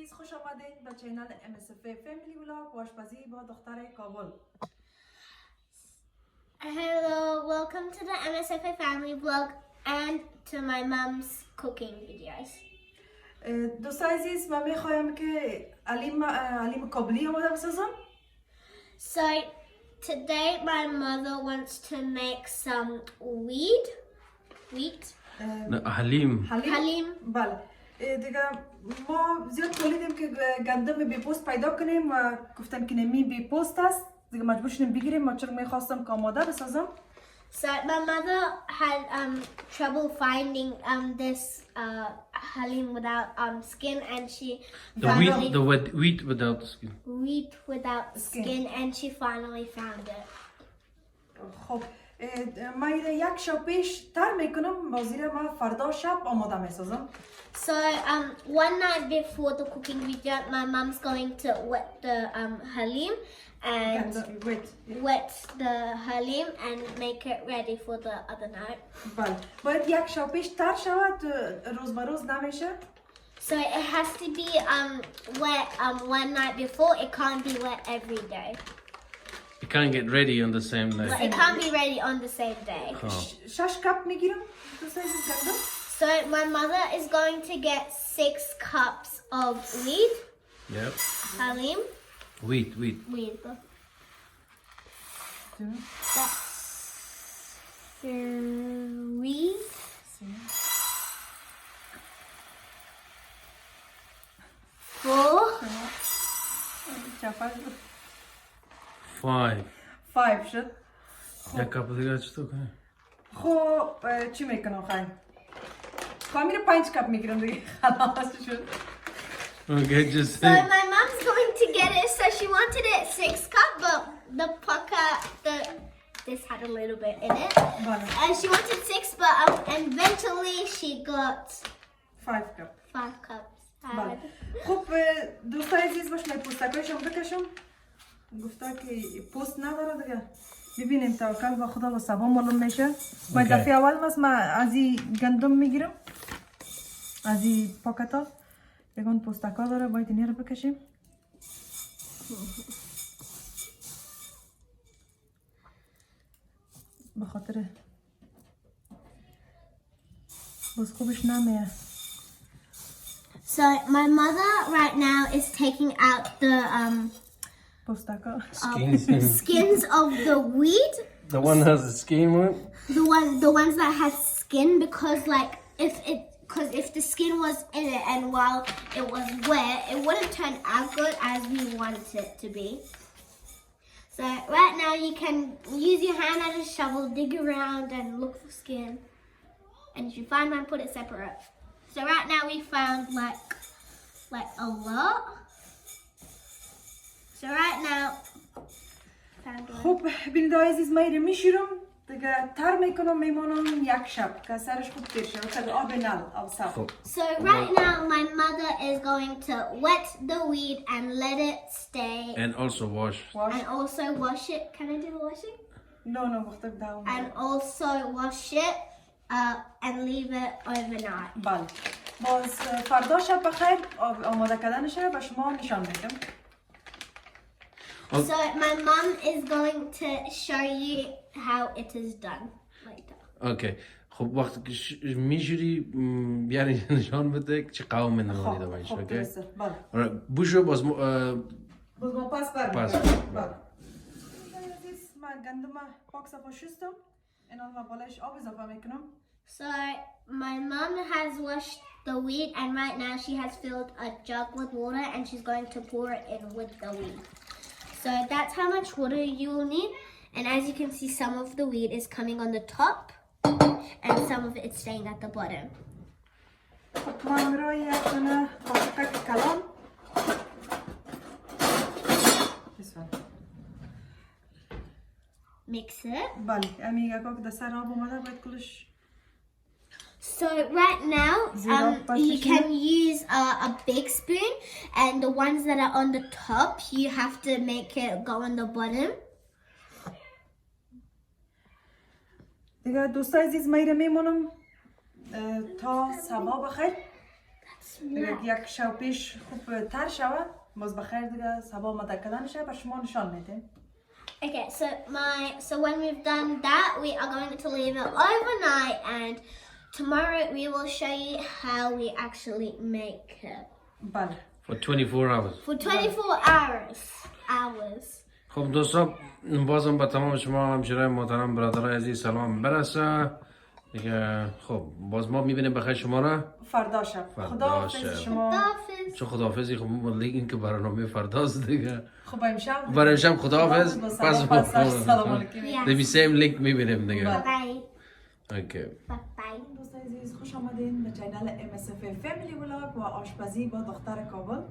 عزیز خوش آمدید به چینل MSF فامیلی ولاگ و آشپزی با دختر کابل. Hello, welcome to the MSF family vlog and to my mom's cooking videos. دوستان عزیز من میخوایم که حلیم کابلی آماده بسازم. So today my mother wants to make some wheat. حلیم. بله. دیگه ما زیاد تولیدیم که گندم بی پوست پیدا کنیم و گفتم که نمی بی پوست است. دیگه مجبور شدیم بگیریم و چون میخواستم که آماده بسازم. So my mother had trouble finding this Haleem without skin, and she the wheat without the skin. Wheat without skin, and she finally found it. خب من یک شب پیش تر میکنم بازیره من فردا شب آماده میسازم. So one night before the cooking video, my mom's going to wet the Haleem and wet the Haleem and make it ready for the other night. بله. باید یک شب پیش تر شود روز به روز نمیشه. So it has to be wet one night before. It can't be wet every day. It can't get ready on the same day. It can't be ready on the same day. شش کپ میگیرم. دوستان عزیز گندم. So my mother is going to get 6 cups of wheat. Yep. Haleem. Wheat. That's 3. 4. 5 شد. یک کپ دیگه چطور کنی؟ خب چی میکنم خواهیم؟ خواهیم میره 5 کپ میگیرم دیگه خلاص شد. Okay, just So my mom's going to get it. So she wanted it 6 cup, but the this had a little bit in it. And she wanted 6, but eventually she got 5 cup. 5 cups. خب دوستای عزیز باش من پوستکایشم بکشم. گفته که پوست نداره دیگه. ببینیم توکل با خدا و صبا معلوم میشه. من دفعه اول من از این گندم میگیرم. از این پاکتا. یکون پوستکا داره باید اینی رو بکشیم. به خاطر باز خوبش نمیه. So my mother right now is taking out the skins of the wheat. The one that has the skin on it? The ones that has skin, because like if the skin was in it and while it was wet, it wouldn't turn as good as we want it to be. So right now you can use your hand as a shovel, dig around and look for skin. And if you find one, put it separate. So right now we found like a lot. So right now found one. خب ببینید عزیز من اینو میشورم دیگه تر میکنم میمونم یک شب که سرش خوب تیر شد تا آب نل آب صاف. So right now my mother is going to wet the wheat and let it stay. And also wash. And also wash it. Can I do the washing? No, گفتم داوم. And also wash it and leave it overnight. بله. باز فردا شب بخیر آماده کردنشه به شما نشان میدم. So my mom is going to show you how it is done later. Okay. خب وقتی که میجوری بیاری نشان بده که چه قوام نمانی داره باشه. خب درسته. بله. بوشو باز ما پاس برمی‌گردم. بله. من گندم پاک صفا شستم. اینا ما بالایش آب اضافه میکنم. So my mom has washed the wheat and right now she has filled a jug with water and she's going to pour it in with the wheat. So that's how much water you will need, and as you can see some of the wheat is coming on the top and some of it is staying at the bottom. من روی یک دونه پاکت کلام. Mix it. بله امیگه که دستر آب اومده باید کلش. So right now you can use a big spoon, and the ones that are on the top you have to make it go on the bottom. دیگه دوستای عزیز من میمونم تا صبح بخیر. Smack. یک شب پیش خوب تر شود باز بخیر دیگه صبح آماده کردنشه بر شما نشان میده. Okay, so when we've done that, we are going to leave it overnight, and tomorrow we will show you how we actually make it. بله. For 24 hours. For 24 hours. خب دوستان بازم به تمام شما همشیرای محترم برادرای عزیز سلام برسه دیگه. خب باز ما میبینیم بخیر شما را فردا شب. خداحافظ شما. Dolphins. چه خداحافظی. خب لیکن که برنامه فرداست دیگه. خب امشب. برای امشب خداحافظ. پس سلام علیکم. دیگه سیم لینک میبینیم دیگه. Bye. اوکی. Bye. دوستان عزیز خوش آمدین به چینل MSF فامیلی ولاگ و آشپزی با دختر کابل.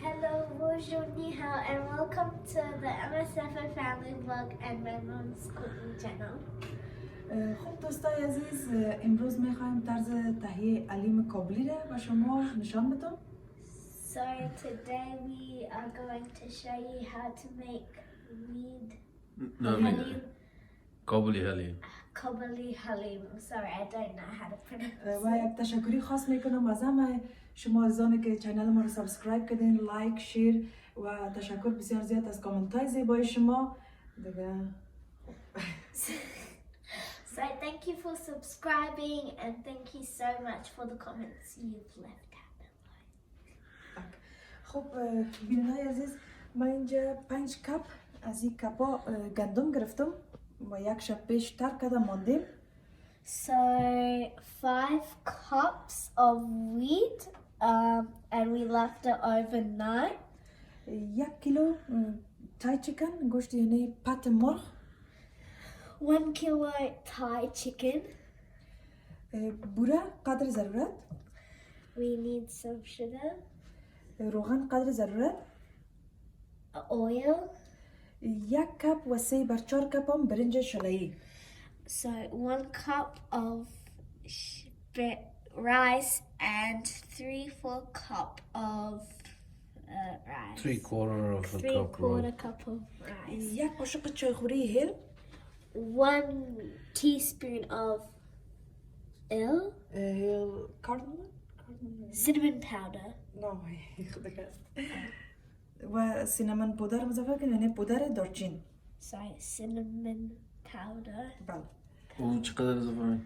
Hello, bonjour, ni hao, and welcome to the MSF family vlog and my mom's cooking channel. خب دوستان عزیز امروز میخوایم طرز تهیه حلیم کابلی را به شما نشان بدم. So today we are going to show you how to make Haleem. کابلی حلیم. Kabuli Haleem. Sorry, I don't know how to pronounce و یک تشکری خاص میکنم از همه شما عزیزانی که چینل ما رو سابسکرایب کردین، لایک، شیر و تشکر بسیار زیاد از کامنت های زیبای شما دیگه. So thank you for subscribing and thank you so much for the comments you've left down below. خب بیننده عزیز من اینجا 5 کپ از این کپا گندم گرفتم و یک شب پیش تر کردم ماندیم. So 5 cups of wheat and we left it overnight. 1 کیلو تای چیکن گوشت یعنی پت مرغ. 1 kilo Thai chicken. بوره قدر ضرورت. We need some sugar. روغن قدر ضرورت. Oil. 1 کپ و 3/4 کپ هم برنج شلایی. So 1 cup of rice and 3/4 cup of rice. 3/4 of a cup. 3/4 cup of rice. 1 قاشق چایخوری هل. 1 teaspoon of کاردموم. cinnamon powder. نه خدا کنه. و سینامون پودر اضافه کنید یعنی پودر دارچین. Sorry, cinnamon powder. بله. او چقدر اضافه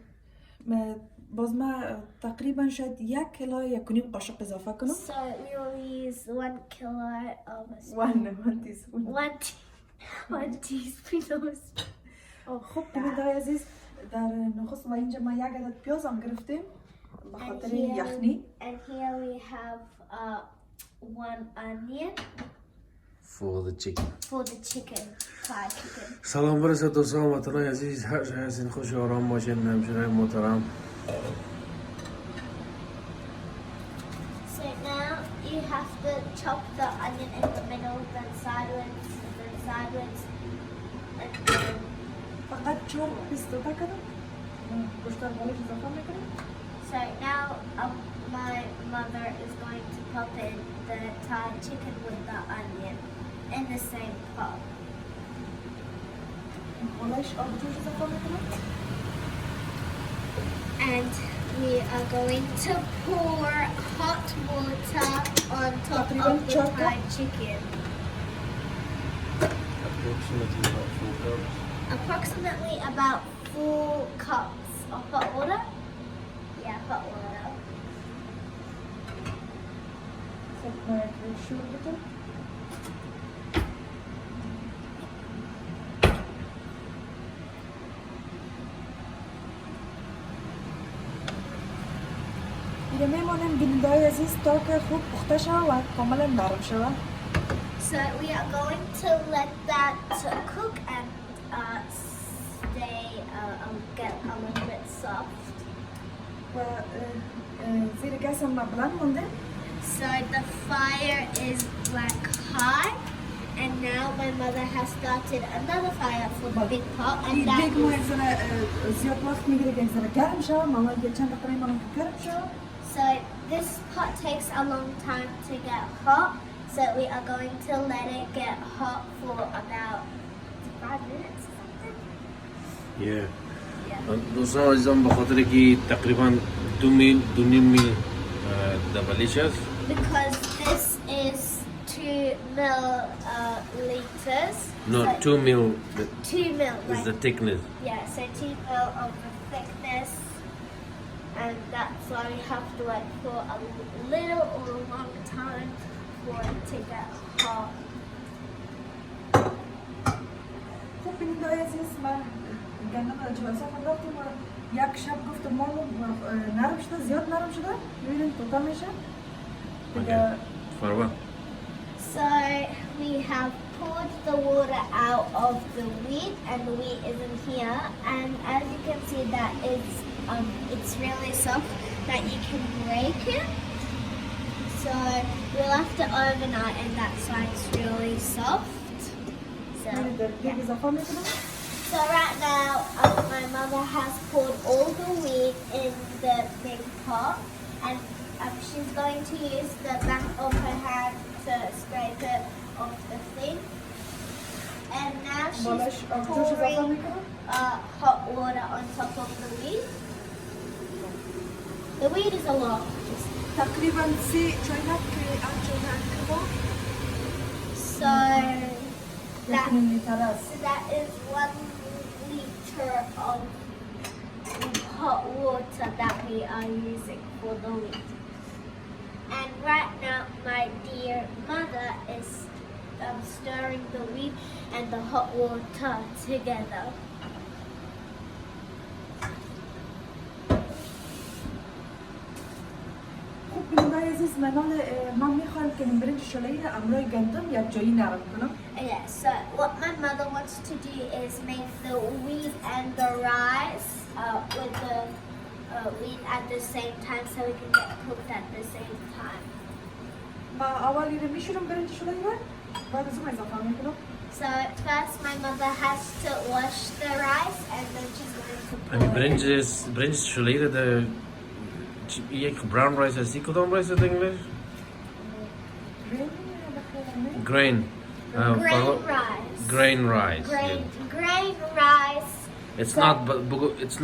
باز ما تقریبا شاید 1 کیلو 1.5 قاشق اضافه کنم. So we will use 1 kilo of a spoon. 1 تیسپون. 1 teaspoon of a spoon. خب ببینید عزیز در نخست ما اینجا ما 1 عدد پیاز هم گرفتیم به خاطر یخنی. And here we have 1 onion for the chicken. for the chicken, Thai chicken. سلام برسه دوستان و وطنای عزیز هر جای هستین خوش و آرام باشین همشیرای محترم. So now you have to chop the onion in the middle, then sideways, and then فقط 4 پیست کردم. گوشتار بالش اضافه میکنم. So now my mother is going to pop in the Thai chicken with the onion in the same pot. بالش آب جوش اضافه میکنم. And we are going to pour hot water on top of the Thai chicken. Approximately about 4 cups of hot water. Yeah, hot water. شور بدم. دیگه میمونیم بیننده‌های عزیز تا که خوب پخته شود و کاملا نرم شود. So we are going to let that cook and get a little bit soft. و زیر گاز هم بلند مونده. So the fire is like high, and now my mother has started another fire for the big pot, and that دیگه ما is, زیاد وقت میگیره که زیر گرم شود. ماما یه چند دقیقه ماما که گرم شود. so this pot takes a long time to get hot. So we are going to let it get hot for about 5 minutes or something. دوستان عزیزم به خاطر که تقریبا 2 میل delicious. because this is 2 milliliters. No, so 2 mil 2 mil, is right? the thickness. Yeah, so 2 mil of the thickness, and that's why we have to wait for a little or a long time for it to get hot. خب ببینید آقای عزیز من گندم رو جلسه رفتیم و یک شب گفتم مالو نرم شده زیاد نرم شده ببینیم توتا میشه دیگه Farwa. So we have poured the water out of the wheat, and the wheat is in here. And as you can see, that it's really soft that you can break it. So we'll have to overnight, and that's why it's really soft. So, دیگه اضافه میکنم so right now, my mother has poured all the wheat in the big pot, and she's going to use the back of her hand to scrape it off the thing. And now بالاش she's آبجوش اضافه pouring میکنم hot water on top of the wheat. The wheat is a lot. تقریبا 3 چاینک آبجوش کرده So that, یکی لیتر است so that is 1 liter of hot water that we are using for the wheat. And right now, my dear mother is stirring the wheat and the hot water together. خب ببینید آقای عزیز من میخوام که برنج شلایی رو امروی گندم یک جایی نرم کنم Yeah, so what my mother wants to do is make the wheat and the rice with the wheat at the same time so we can get cooked at the same time. ما اولی رو میشورم برنج شلایی رو بعد از اون اضافه میکنم So first my mother has to wash the rice and then she's going to pour it. برنج شلیر ده یک brown rice هستی کدام rice ده انگلیش؟ Grain. Grain rice. Grain rice. Grain rice. It's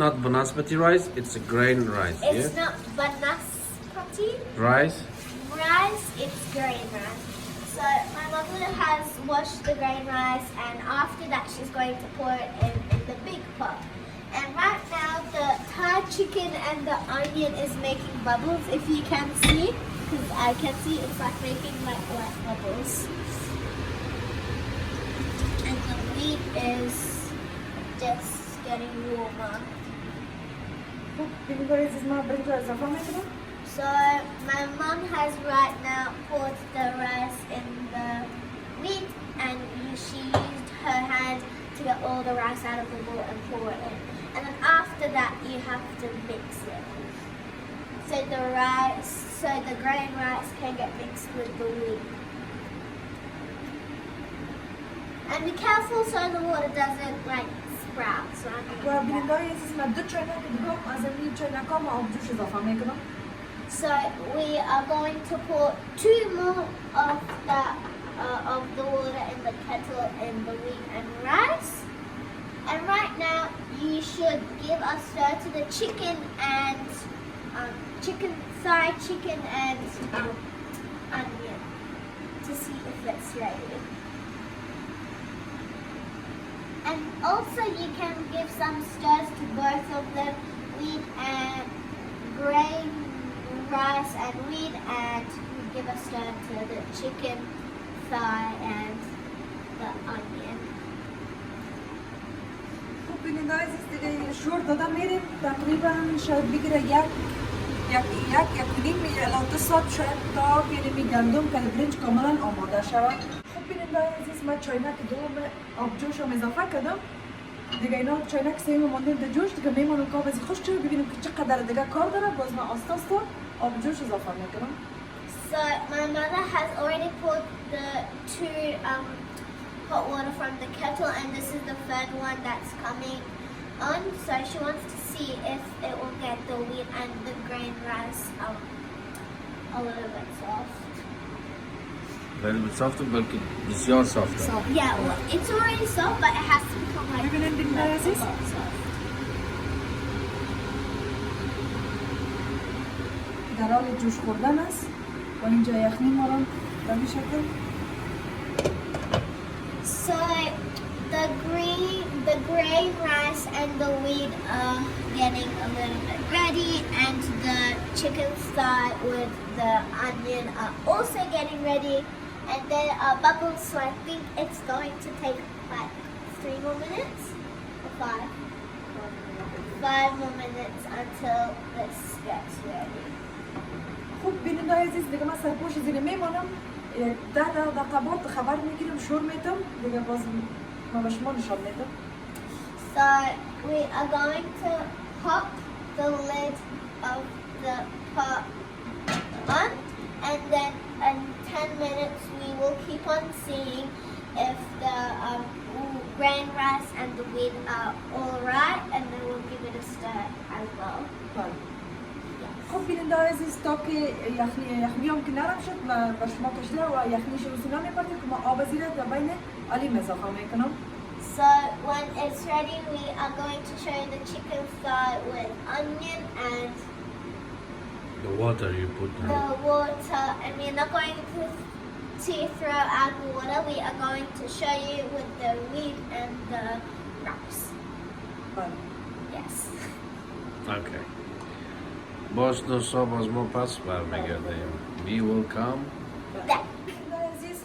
not basmati rice. It's a grain rice. It's Yeah. not banaspati Rice. rice, it's grain rice. So my mother has washed the grain rice, and after that she's going to pour it in the big pot. And right now the Thai chicken and the onion is making bubbles, if you can see, because I can see it's like making like white bubbles. And the meat is just getting warmer. خب ببینید آقای عزیز من برنج رو اضافه میکنم So my mom has right now poured the rice in the wheat, and she used her hand to get all the rice out of the bowl and pour it in. And then after that, you have to mix it. So the grain rice can get mixed with the wheat. And be careful so the water doesn't like sprout. So I'm و gonna do ببینید that. آقای عزیز من 2 چاینک دیگه از این چاینک ها آبجوش اضافه میکنم So we are going to pour 2 more of the water in the kettle in the wheat and rice. And right now you should give a stir to the chicken and fried chicken and onion to see if it's ready. And also you can give some stirs to both of them, wheat and grain rice and wheat, and give a stir to the chicken thigh and the onion. خب ببینید آقای عزیز دیگه شور داده میریم تقریبا شاید بگیره یک نیم الی 2 ساعت شاید تا یعنی گندم که برنج کاملا آماده شود خب ببینید آقای عزیز من چاینک دوم آبجوش رو اضافه کردم دیگه اینا چاینک سیم ماندیم در جوش دیگه میمونم که آب خوش شد ببینیم که چقدر دیگه کار داره باز من آستا آستا آبجوش اضافه میکنم So my mother has already poured the 2 hot water from the kettle, and this is the 3rd one that's coming on. So she wants to see if it will get the wheat and the grain rice a little bit soft. Very bit soft, but بسیار soft. Yeah, well, it's already soft, but it has to become like ببینید دیگه آقای عزیز soft. در حال جوش خوردن است و اینجا یخنی ما رو به این شکل. So the gray rice and the wheat are getting a little bit ready, and the chicken thigh with the onion are also getting ready, and there are bubbles, so I think it's going to take like 3 more minutes or 5 more minutes until this gets ready. خوب بیننده عزیز دیگه من سرپوش زیر میمانم 10 دقیقه بعد خبر میگیرم شور میتم دیگه باز ما به شما نشان میدم. So we are going to pop the lid of the pot on, and then in 10 minutes we will keep on seeing if the grain rice and the wheat are all right, and then we'll give it a stir as well. بله. خوب بیننده عزیز تا که یخنیام که نرم شد و به شما کشیده و یخنیش رسونا میپردیم که ما آب زیره در بین حلیم اضافه میکنم. So when it's ready, we are going to show you the chicken thigh with onion and The water you put the water, and we're not going to throw out the water. We are going to show you with the wheat and the rice. بله. Yes. Okay. باز دوستا باز ما پس برمیگردیم. We will come. That. بیننده عزیز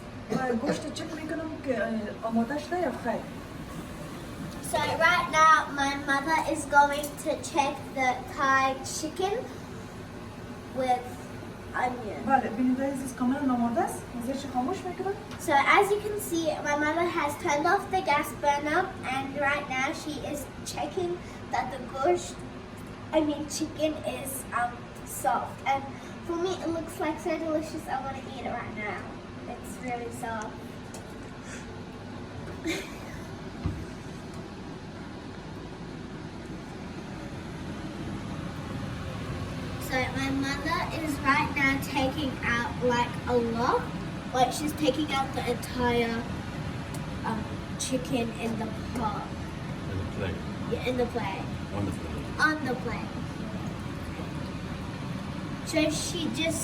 گوشت چک میکنم که آماده شده یا خیر. So right now, my mother is going to check the Thai chicken with onion. بله بیننده عزیز کاملا آماده است. زیرش خاموش میکنم. So as you can see, my mother has turned off the gas burner, and right now she is checking that the chicken is soft. And for me, it looks like so delicious. I want to eat it right now. It's really soft. So my mother is right now taking out like a lot, like she's taking out the entire chicken in the pot. In the plate. Yeah, in the plate. On the plate. On the plate. So she just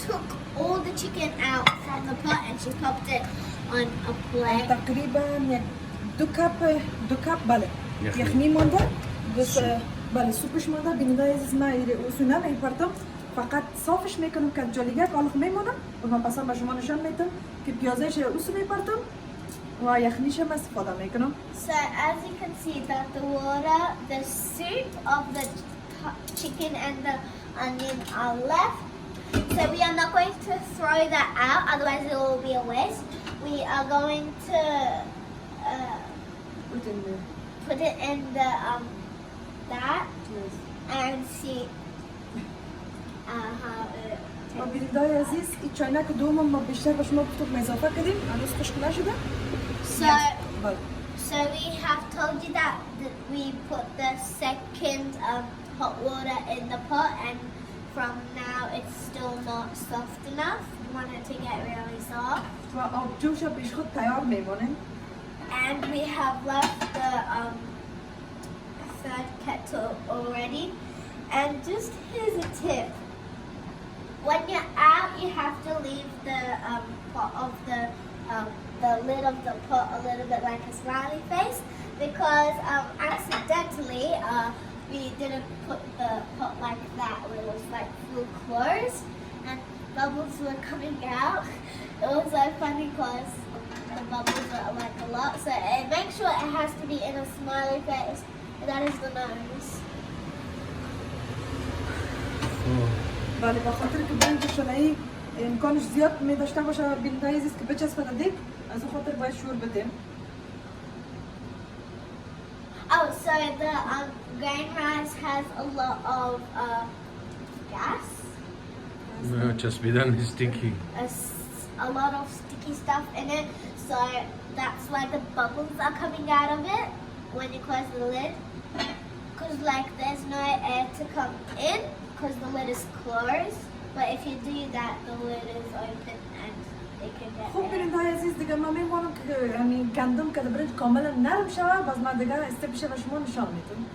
took all the chicken out from the pot and she popped it on a plate. تقریبا یک دو کپ بله یخنی. یخنی مانده بله سوپش مانده بیننده عزیز من اصولا نمیپرتم فقط صافش میکنم که جالیگه کالخ میمونم و من پسا به شما نشان میدم که پیازش اصول میپرتم و یخنیش هم استفاده میکنم. So as you can see that the water, the soup of the chicken and the onion are left. So we are not going to throw that out, otherwise it will be a waste. We are going to put it in the that and see how it. و بیننده عزیز این چاینک دوم ما بیشتر به شما گفتم اضافه کردیم هنوز خشک نشده. So بله. so we have told you that we put the second hot water in the pot, and from now it's still not soft enough. We want it to get really soft. و آب جوش پیش خود تیار میمونه. And we have left the third kettle already. And just here's a tip. When you're out, you have to leave the pot of the lid of the pot a little bit like a smiley face, because accidentally we didn't put the pot like that. It was like full closed and bubbles were coming out. It was so funny because the bubbles are like a lot. So make sure it has to be in a smiley face. That is the nose. بله با خاطر که برنج شلایی امکانش زیاد می داشته باشه بیننده عزیز که بچسبه دیگ از اون خاطر باید شور بدیم. Oh, so the grain rice has a lot of gas. چسبیدن is sticky. A lot of sticky stuff in it, so that's why the bubbles are coming out of it when you close the lid. Because like there's no air to come in because the lid is closed. But if you do that, the lid is open and it can get خوب air. بیننده عزیز دیگه من میمونم که یعنی گندم که برنج کاملا نرم شود باز من دیگه استپش به شما نشان میدم.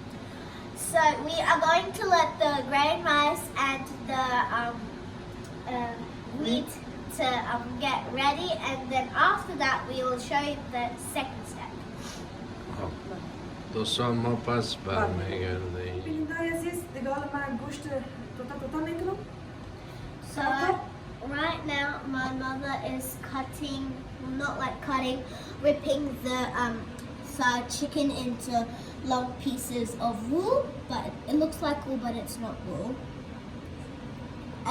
So we are going to let the grain rice and the wheat to get ready, and then after that we will show you the second step. خب دوستان ما پس برمیگردیم. بینندای عزیز دیگه حالا من گوشت توتا میکنم. So right now my mother is cutting, not like cutting, ripping the chicken into long pieces of wool, but it looks like wool, but it's not wool.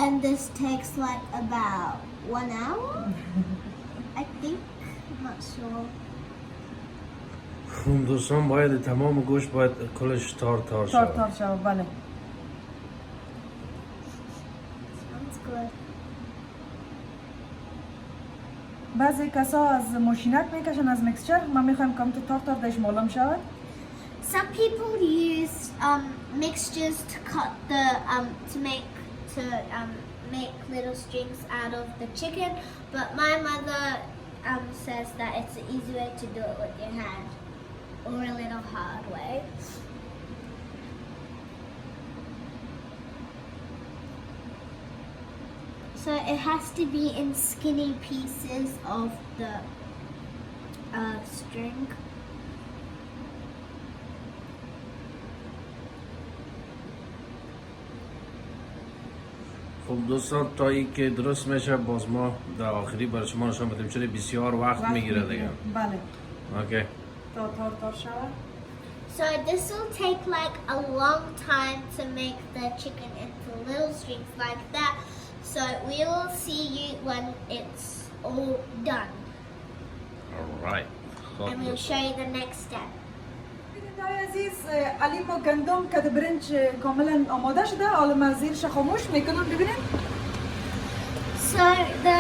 And this takes like about 1 hour, I think. I'm not sure. خب دوستان باید تمام گوشت باید کلش تار تار شود بله. Sounds good. بعضی کسا از ماشینک میکشن از میکسچر. من میخوایم کم تو تار دایش معلوم شود. Some people use mixtures to cut the to make little strings out of the chicken, but my mother says that it's an easy way to do it with your hand, or a little hard way. So it has to be in skinny pieces of the string. خب دوستان تا این که درست میشه باز ما در آخری برای شما نشان بدیم چون بسیار وقت میگیره دیگه. بله. اوکی. تار شود. So this will take like a long time to make the chicken into little strings like that. So we will see you when it's all done. Alright. خب And we'll show you the next step. بینندای عزیز حلیم و گندم که برنج کاملا آماده شده. حالا من زیرش خاموش میکنم ببینید. So the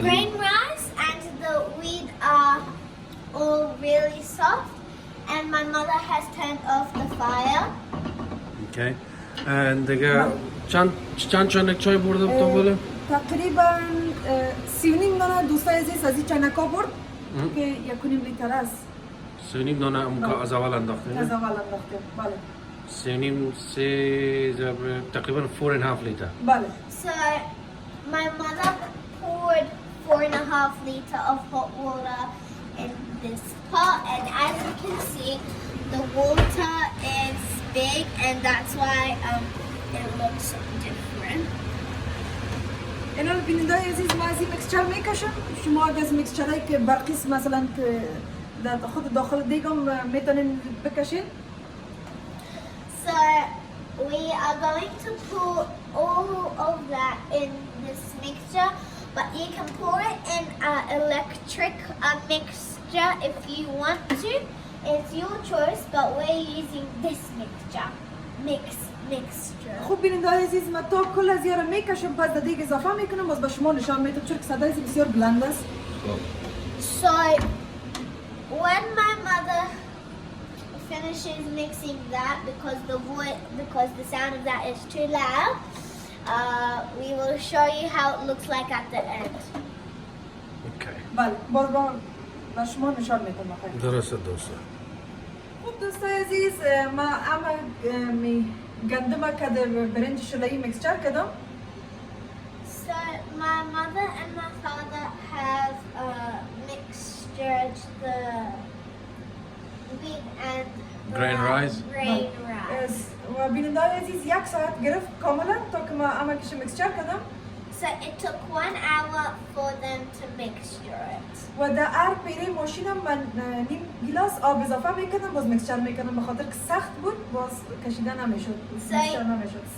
grain rice and the wheat are all really soft, and my mother has turned off the fire. اوکی. دیگه چند چانک چای برده تو بله؟ تقریبا 3.5 دانه دوستای عزیز از این چنکا برد که 1.5 لیتر است. 3.5 دانه امکا از اول انداخته؟ از اول انداخته بله. 3.5 تقریبا 4.5 لیتر. بله. So my mother poured 4.5 liters of hot water in this pot, and as you can see, the water is big, and that's why it looks different. اینا رو بینندای عزیز ما از این میکسچر میکشم. شما اگه از میکسچرهایی که برقیس مثلا که در خود داخل دیگم میتونین بکشین. So we are going to pour all of that in this mixture, but you can pour it in an electric mixture if you want to. It's your choice, but we're using this mixture. Mixture. خوب بینندای عزیز من تا کل از یارو میکشم پس در دیگه اضافه میکنم باز به شما نشان میدم چون که صدای بسیار بلند است. So when my mother finishes mixing that, because the sound of that is too loud, we will show you how it looks like at the end. اوکی. بله باز به شما نشان میدم. درسته. خوب دوستای عزیز ما اما گندم که در برنج شلایی میکسچر کردم. So my mother and my father have mixtured the wheat and Grain rice. Grain rice. و بینندای عزیز 1 ساعت گرفت کاملا تا که ما اما کش میکسچر کردم. So it took 1 hour for them to mixture it. و در هر پیره ماشینم من نیم گلاس آب اضافه میکردم باز میکسچر میکردم به خاطر که سخت بود باز کشیده نمیشد.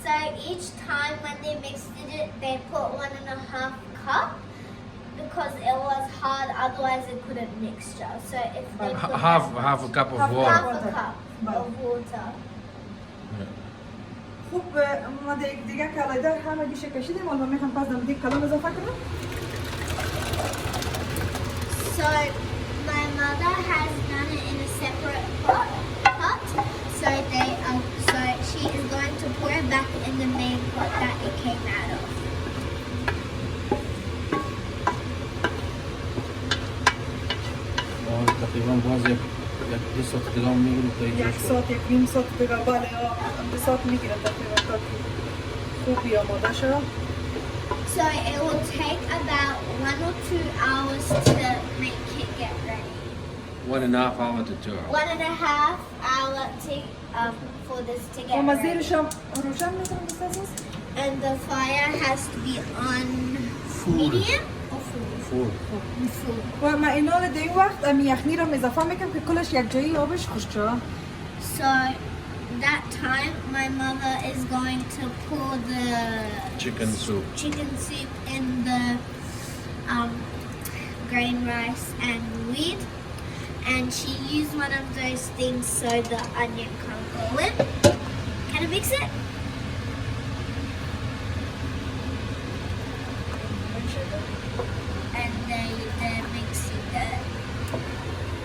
So each time when they mixed it, they put 1.5 cup because it was hard. Otherwise, it couldn't mixture. So if they put half a cup of water. half a cup of water. خوب ما دیگه که علیده همه دیشه کشیدیم ولی من میخوام پس دم دیگه کلام اضافه کنم. So my mother has done it in a separate pot. So she is going to pour it back in the main pot that it came out of. تقریبا باز یک یه ساعت دیگه هم میگیریم تا اینجا یک ساعت یک نیم ساعت دیگه بله 2 ساعت میگیره تقریبا تا که خوبی آماده شد. So it will take about 1 or 2 hours to make it get ready. 1.5 hour to 2 hours. 1.5 hour to for this to get اما ready. زیرش هم روشن میکنم دوست عزیز. And the fire has to be on medium or full? Full. و من اینا رو در این وقت امی یخنی رو اضافه میکنم که کلش یک جایی آبش خشک شد. So that time my mother is going to pour the Chicken soup. chicken soup in the grain rice and wheat, and she used one of those things so the onion can't go in. Can I mix it? And they're mixing it.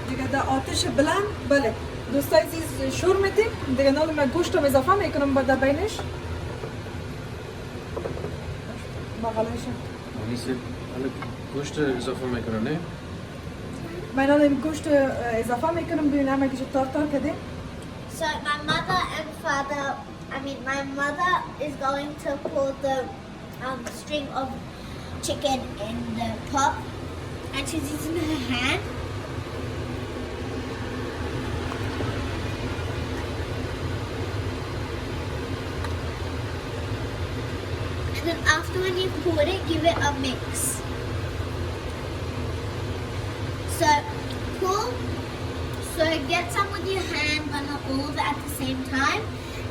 دیگه در آتش بلند بله دوستای عزیز شور میدیم دیگه نال من گوشت رو اضافه میکنم بعد بینش بغلش میشه حالا گوشت اضافه میکنه نه؟ من نال این گوشت اضافه میکنم ببین همه که تار تار کردیم. So my mother is going to pour the string of chicken in the pot, and she's using her hand. And then after when you pour it, give it a mix. So get some with your hand, but not all of it at the same time,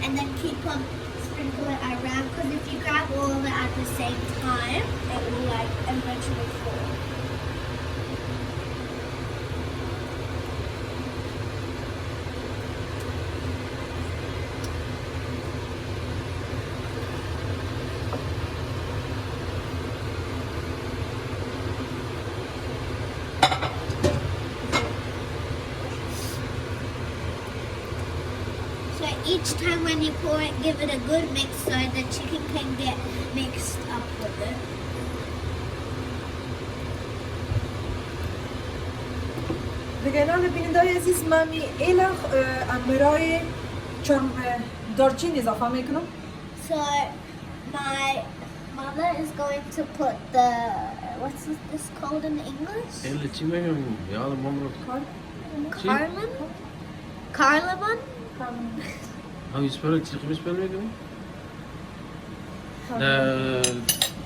and then keep on sprinkling it around. Because if you grab all of it at the same time, it will like eventually fall. So each time when you pour it, give it a good mix so the chicken can get mixed up with it. دیگه نال بینندای عزیز من می ایلخ امرای چون دارچین اضافه میکنم. So my mother is going to put the what's this called in English? اله چی میگم یادم نمیاد. Cardamom? Cardamom? How you spell it? چی spell میگم؟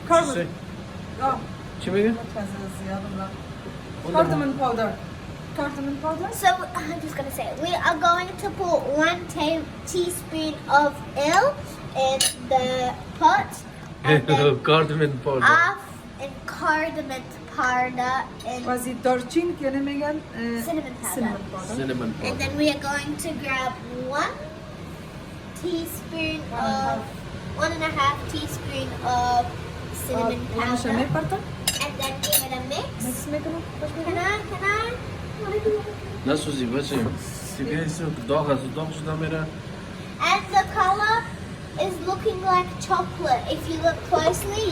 کارمون چی میگه؟ cardamom powder. Cardamom powder. So I'm just gonna say it. We are going to put 1 teaspoon of oil in the pot, and then Cardamom powder. half in cardamom powder and وزی دارچین که نمیگن cinnamon powder. Cinnamon And powder. then we are going to grab 1 teaspoon of 1.5 teaspoon of cinnamon لانش powder, میپرتم and then give it a mix. مکس میکنم Can I? What do you do? نسوزی بچه. دیگه ایسا داغ از داغ شده میره. And the color is looking like chocolate. If you look closely,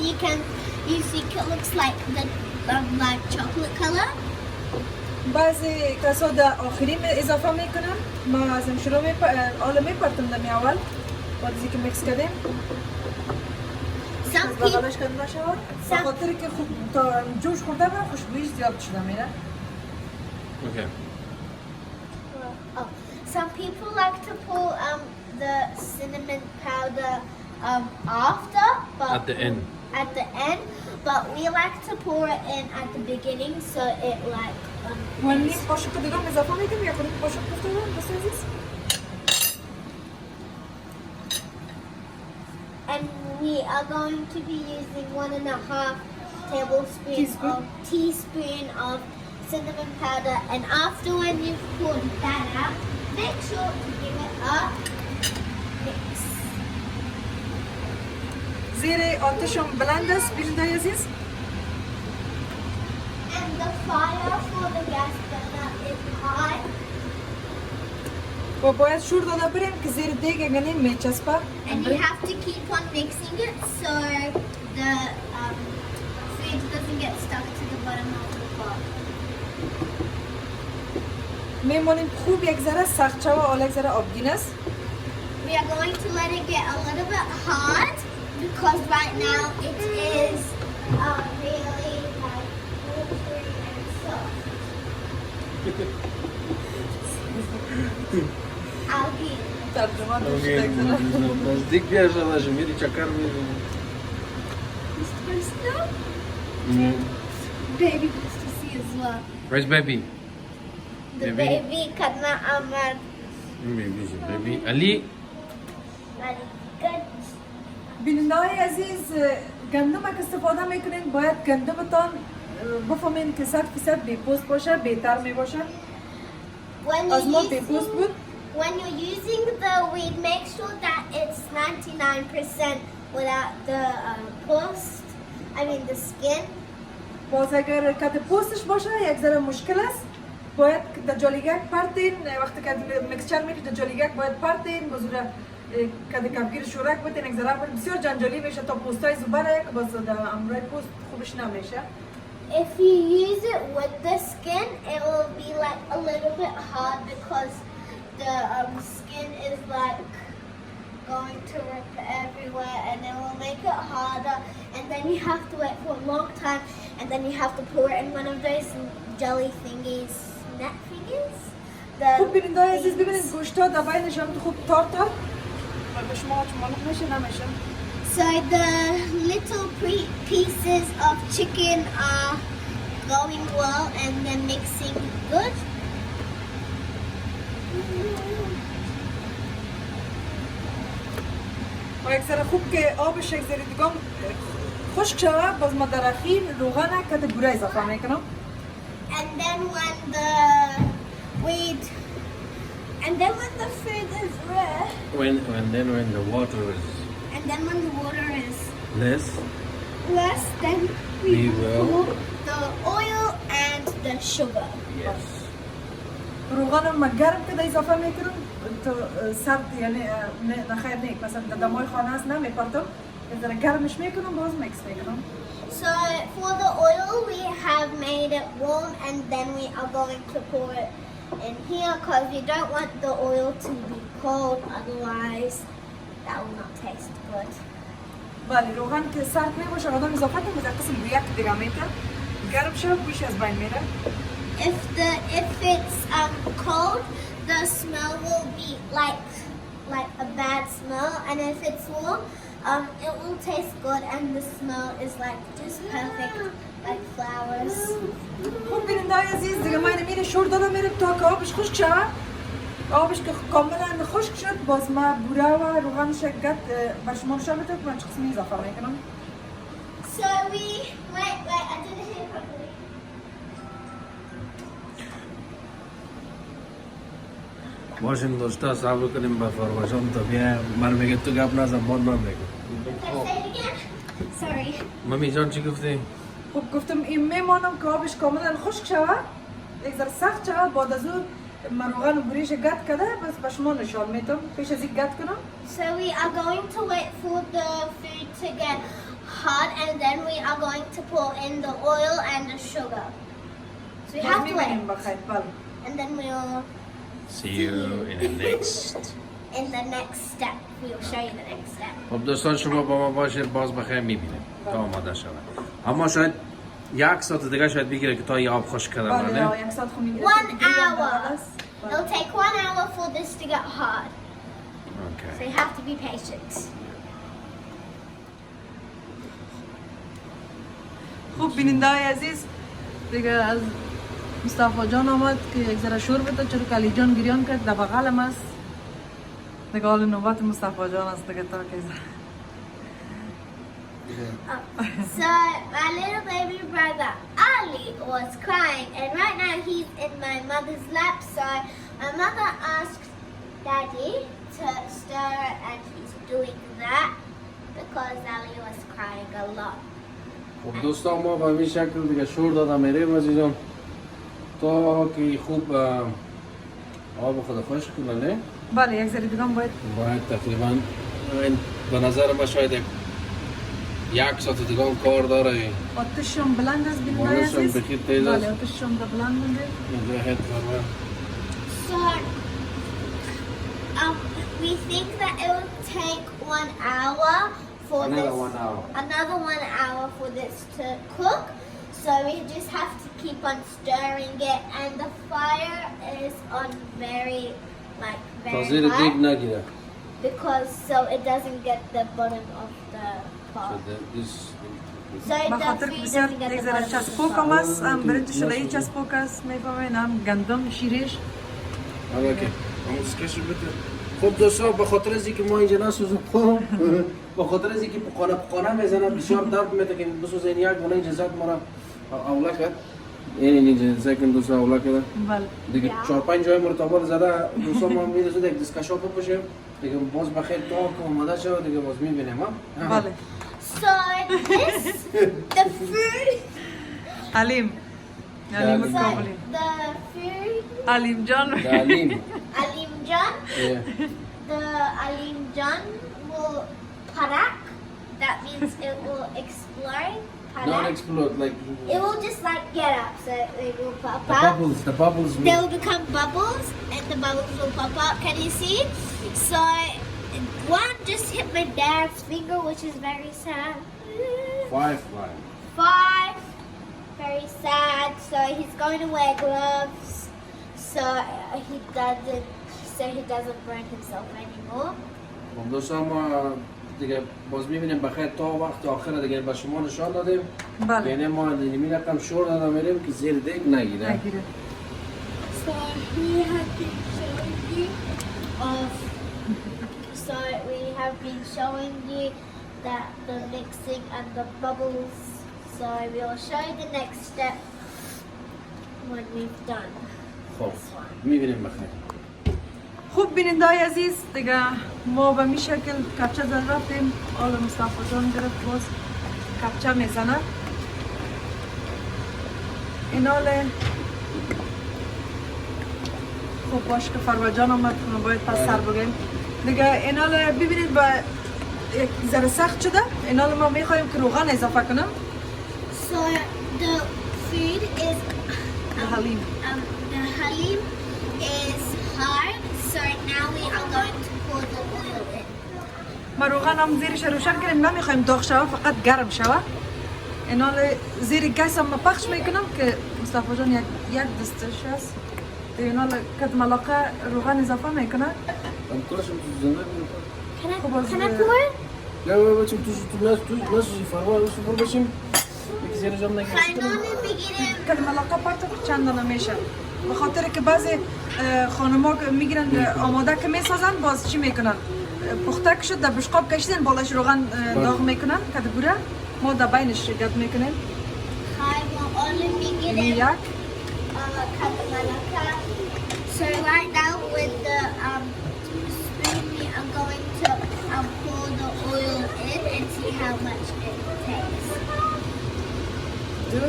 you see it looks like the like chocolate color. بعضی کسا در آخری اضافه میکنم ما ازم شروع میپرتم دمی اول بعد از اینکه میکس کردیم Some از people, بغلش کردیم نشود به خاطر که خوب تا جوش خورده برم خوشبویش زیاد شده میره. Okay. some people like to pour the cinnamon powder after, but At the end. At the end, but we like to pour it in at the beginning, so it like. و نیم قاشق دیگه هم اضافه میکنم یا کنیم قاشق گفته بودم دوست عزیز. And we are going to be using 1.5 teaspoon of cinnamon powder. And after when you've poured that out, make sure to give it a mix. زیر آتشم بلند است بینندای عزیز. And the fire for the gas burner is high. و باید شور داده بریم که زیر دیگ اگه میچسبه. And you have to keep on mixing it so the food doesn't get stuck to the bottom of the pot. میمونیم خوب یک ذره سخت شوه حالا یک ذره آبگین است. We are going to let it get a little bit hard because right now it is really like watery and soft. Algae. ترجمه داشته یک ذره. نزدیک بیار شده میری چکر میری. Supposed to know? Baby wants to see as well. Where's baby? The baby Kadna Amar. Baby Ali. Very good. بیننده های عزیز گندم که استفاده میکنین باید گندمتان بفهمین که 100% بی‌پوست باشه بهتر می باشه. When از ما you're بی‌پوست بود. when you're using the weed, make sure that it's 99% without the post. I mean the skin. باز اگر کت پوستش باشه یک ذره مشکل است. باید در جالیگک پرتین وقتی که مکسچر میری در جالیگک باید پرتین بزرگ کد کفگیر شورک بتین یک ذره بسیار جنجالی میشه تا پوستای زبره که باز در امروی پوست خوبش نمیشه. If you use it with the skin, it will be like a little bit hard because the skin is like going to rip everywhere and it will make it harder, and then you have to wait for a long time, and then you have to pour it in one of those jelly thingies, net thingies. خوب بیننده های عزیز ببینید گوشتا در بینش هم خوب تار تار به شما معلوم میشه نمیشه. So the little pieces of chicken are going well and they're mixing good. و یک ذره خوب که آبش یک ذره دیگه خشک شود باز ما در اخیر روغن کت بوره اضافه میکنم. And then when the food is red, When the water is and then when the water is less. less, then We we will. pour the oil and the sugar. Yes. روغن ما گرم که اضافه میکنم تو سرد یعنی نخیر نیک مثلا در دمای خانه هست نمیپرتم یک ذره گرمش میکنم باز میکس میکنم. So for the oil, we have made it warm, and then we are going to pour it in here because we don't want the oil to be cold, otherwise that will not taste good. بله روغن که سرد میباشه آدم اضافه کنم در قسم بیک دیگه میتر گرم شد بوش از بین میره. If it's cold, the smell will be like a bad smell, and if it's warm, it will taste good, and the smell is like just perfect, like flowers. خوب بیننده های عزیز دیگه من میره شور دادم میره تا که آبش خشک شود. آبش که کاملا خشک شد باز ما بوره و روغنش گت به شما شد که من چه قسمی اضافه میکنم. So wait, I didn't hear properly. باشین دوستا صبر کنیم با فروشان تا بیا من میگه تو گپ نزن من نمیگم. Can I say it again? Sorry. مامی جان چی گفتی؟ خب گفتم این میمانم که آبش کاملا خشک شود یک ذره سخت شود بعد از اون من روغن و بوریش گت کرده بس به شما نشان میدم پیش از این گت کنم. So we are going to wait for the food to get hot, and then we are going to pour in the oil and the sugar. So we have to wait, میبینیم بخیر بله. and then we'll See you in the next. in the next step. We'll show you the next step. خب دوستان شما با ما باشید باز بخیر میبینیم تا آماده شود. اما شاید یک ساعت دیگه شاید بگیره که تا این آب خشک کرده بله نه؟ یک ساعت خو میگیره. 1 hour. It'll take 1 hour for this to get hot. So اوکی. you have to be patient. خوب بیننده های عزیز دیگه از مصطفی جان آمد که یک ذره شور بده چرا که علی جان گریان کرد در بغلم است دیگه حال نوبت مصطفی جان است دیگه تا که So my little baby brother Ali was crying, and right now he's in my mother's lap. So my mother asked Daddy to stir it, and he's doing that because Ali was crying a lot. خب دوستان ما به این شکل دیگه شور دادم میریم عزیزان تا که خوب آب خود خشک کنه نه؟ بله یک ذره دیگه هم باید تقریبا به نظر ما شاید یک ساعت دیگه هم کار داره. آتش هم بلند است بیننده های آتش هم عزیز. بخیر تیز است. بله آتش هم در بلند بنده. اینجا هد فرمان So, we think that it will take 1 hour for Another this. 1 hour. Another 1 hour for this to cook. So we just have to keep on stirring it, and the fire is on very تازه دیگ high نگیره. because so it doesn't get the bottom of the So pot. this So it به خاطر doesn't, که it بسیار doesn't get یک the ذره bottom of the چسبوک pot. هم است برای شلایی چسبوک است میفهمین هم گندم شیرش حالا که همون کشش بده. خب دوستان به خاطر از اینکه ما اینجا نسوزم خب به خاطر از اینکه پقانه میزنم بسیار درد میده که بسوزین یک گونه اجازت ما را اولا کرد این اجازه کن دوستان اولا کرده بله دیگه 4-5 جای مرتبط زده دوستان ما میرسه یک دیسکشن بپوشیم دیگه باز بخیر تا که اومده شد دیگه باز میبینیم ها بله So this, the food, حلیم حلیم So- کابلی the food, حلیم حلیم جان Haleem John, the Haleem John will parak. That means it will explode. not Parak. explode like It will just get up, so it will pop the up. bubbles They will become bubbles, and the bubbles will pop up. Can you see? So one just hit my dad's finger, which is very sad. 5 5, very sad. So he's going to wear gloves, so he doesn't burn himself anymore. خب دوستان ما دیگه باز میبینیم بخیر تا وقت آخر دیگه به شما نشان دادیم بله یعنی ما نیمی رقم شور دادم میریم که زیر دیگ نگیره نگیره So we have been showing you of. So we have been showing you that the mixing and the bubbles. So we will show you the next step when we've done خب this one. میبینیم بخیر خوب بیننده های عزیز دیگه ما به می شکل کپچه زن رفتیم آل مصطفی جان گرفت باز کپچه میزنه این حاله خب باش که فروا جان آمد ما باید پس سر بگیم دیگه این حاله ببینید با یک ذره سخت شده این حاله ما میخوایم که روغن اضافه کنم So the food is حلیم the Haleem is hard. So now we are going to pour the oil in. ما روغن هم زیرش روشن کنیم نمیخوایم داغ شوه فقط گرم شوه این حاله زیر گس هم پخش میکنم که مصطفی جان یک دستش هست این حاله کد ملاقه روغن اضافه میکنه Can I, خب از can I pour it? نه بچیم تو نسوزی فرما رو بشیم یکی زیر جام نگیریم Finally beginning. کد ملاقه پرت چند دانه میشه به خاطر که بعضی خانما میگیرن آماده که میسازن باز چی میکنن پخته که شد در بشقاب کشیدن بالاش روغن داغ میکنن کد گوره ما در بینش گرد میکنیم I will only begin یک Kabulaka. So right now with the spoon we are going to pour the oil in and see how much it takes. دو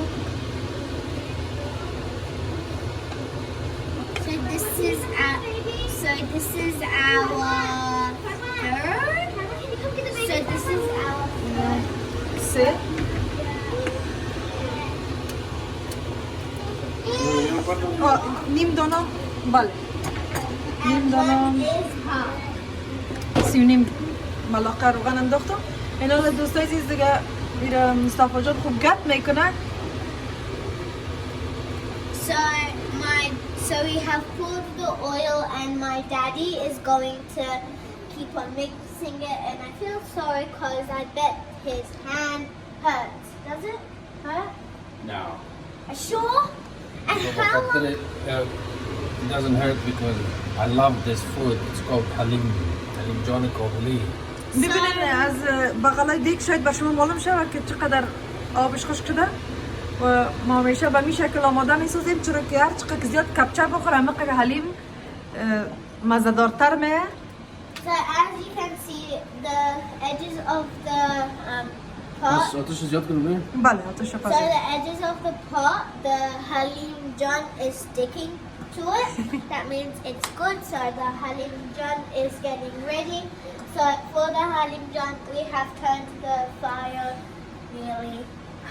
So this is our third. So this is our third. سه نیم دانه بله نیم And دانه one is half. 39 ملاقه روغن انداختم این حالا دوستای عزیز دیگه میره مصطفی جان خوب گرد میکنه So we have poured the oil and my daddy is going to keep on mixing it and I feel sorry because I bet his hand hurts. Does it hurt? No. Sure? And how long? It doesn't hurt because I love this food. It's called Haleem. Haleem John Kabuli. ببینید از بغلای دیگ شاید به شما معلوم شود که چقدر آبش خشک شده و ما همیشه به می شکل آماده می سازیم چرا که هر چقدر که زیاد کپچه بخوره همه حلیم مزه‌دارتر میه So as you can see the edges of the pot. آتش زیاد کنیم بله آتش So پس the edges of the pot, the Haleem John is sticking to it. That means it's good. So the Haleem John is getting ready. So for the Haleem John, we have turned the fire really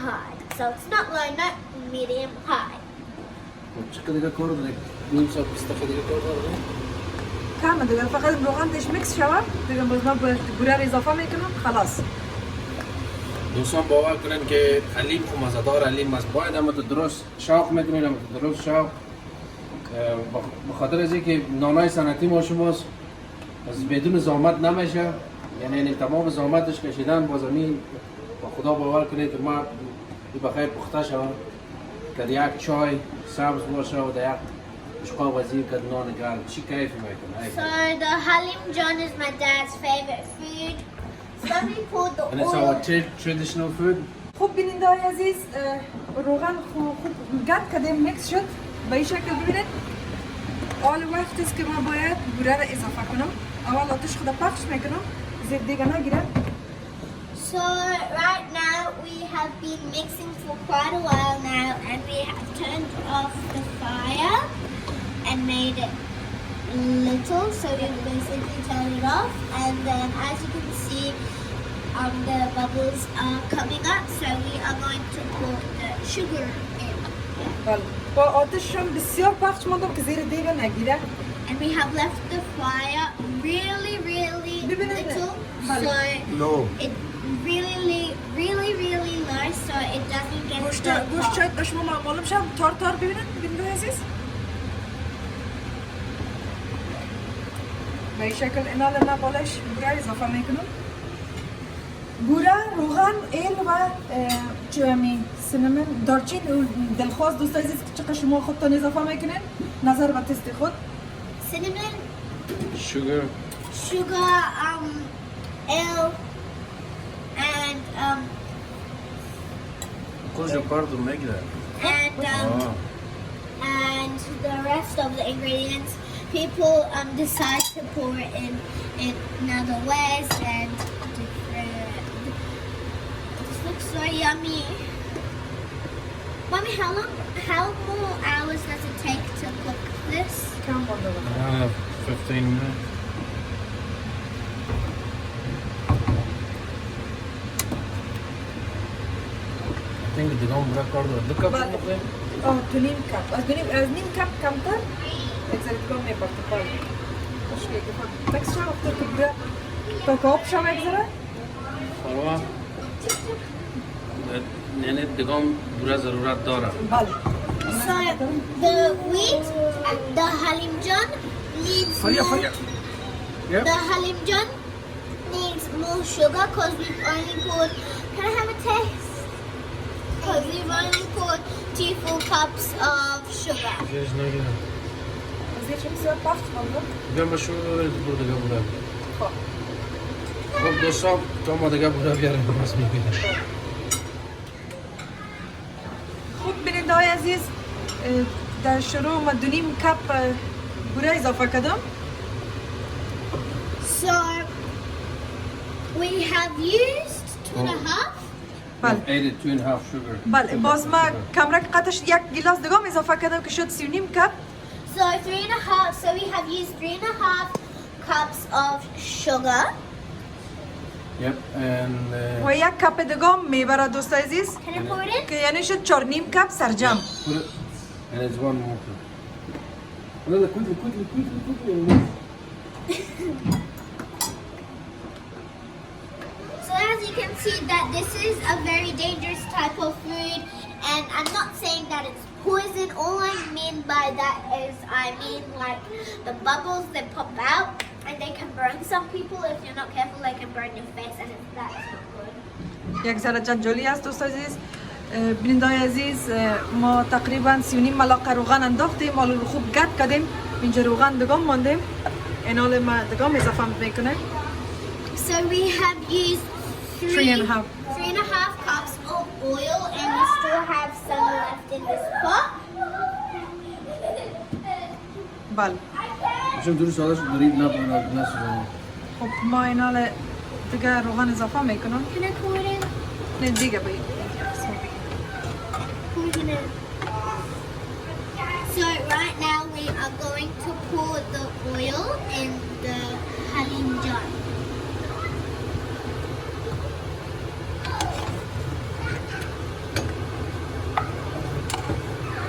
high. So it's not low, not medium, high. چقدر دیگه کار داره؟ نیم ساعت 20 دقیقه دیگه کار داره؟ کم دیگه فقط روغن دیش میکس شود دیگه باز ما بوره رو اضافه میکنم خلاص. دوستان باور کنن که حلیم خو مزدار حلیم است. باید اما درست شاق میکنین، اما درست شاق به خاطر از اینکه نانای سنتی ما شماست از بدون زحمت نمیشه، یعنی تمام زحمتش کشیدن با زمین. با خدا باور کنید که ما بخیر پخته شود که یک چای سبز باشه و یک شقا وزیر که نان گرم چی کیف میکنه. So the Haleem John is my dad's favorite food. Somebody poured the And it's our oil. traditional food. خوب بیننده های عزیز روغن خوب گرد کردیم میکس شد به این شکل ببینید. آل وقت است که ما باید بوره را اضافه کنم. اول آتش خود پخش میکنم زیر دیگه نگیره. So right now we have been mixing for quite a while now, and we have turned off the fire and made it little. So we basically turn it off, and then as you can see, the bubbles are coming up. So we are going to put the sugar in. بله با آتشم بسیار پخش ماندم که زیر دیگه نگیره. And we have left the fire really little, so No. it really low, so it doesn't get گوشت too hot. شاید به شما معلوم شد تار ببینید بیننده عزیز. به این شکل اینا رو بالش بوره اضافه میکنم. بوره، روغن، ایل و چمی سینمن، دارچین دلخواست دوست عزیز که چقدر شما خودتان اضافه میکنین نظر به تست خود. Cinnamon, Sugar. sugar, ale, and Close your part to make that. and the rest of the ingredients. People decide to pour it in other ways and different. This looks so yummy. Mommy, how more hours does it take to cook this? کم مانده بود. 15 minutes. I think the dom bra kar do. Look up. بله. تو نیم کپ. از نیم کپ کمتر. اگزاری دیگه میپرده. بله. خوشگلی که خود. تکس شما وقتی که بوره تا که آب شما اگزاره؟ فروا. یعنی دیگه بوره ضرورت داره. So بله. the wheat, the Haleem John needs more. Yep. The Haleem John needs more sugar because we've only poured. Can I have a taste? Because we've only poured 2 full cups of sugar. There's no good. از یه چه بسیار پخش مانده. بیام با شروع بور دیگه بوره. خب. خب دوستان تا ما دیگه بوره بیاریم درست میکنیم. خوب بیننده های عزیز در شروع ما 2 نیم کپ بوره اضافه کردم. So we have used 2.5. بله. Added 2.5 sugar. بله باز ما کمرک قطعش 1 گیلاس دیگه اضافه کردم که شد 3 نیم کپ. So 3.5. So we have used 3.5 cups of sugar. Yep, and و 1 کپ دیگه میبره دوست عزیز Can I pour it in? که یعنی شد 4 نیم کپ سرجم. put it, and it's 1 more. No, quickly. So as you can see that this is a very dangerous type of food, and I'm not saying that it's poison. All I mean by that is I mean like the bubbles that pop out and they can burn some people. If you're not careful, they can burn your face, and that's not good. یک ذره جنجالی است دوست عزیز. بیننده های عزیز ما تقریبا 3 نیم ملاقه روغن انداختیم، حالا رو خوب گرد کردیم. اینجا روغن دیگه ماندیم. این حال ما دیگه اضافه میکنیم. So we have used 3.5 cups of oil, and we still have some left in this pot. بله. چون درست سادهش دارید نه خب ما این حال دیگه روغن اضافه میکنم. Can I pour it in? نه دیگه بگید. Pour it in. So right now we are going to pour the oil in the Haleem jar.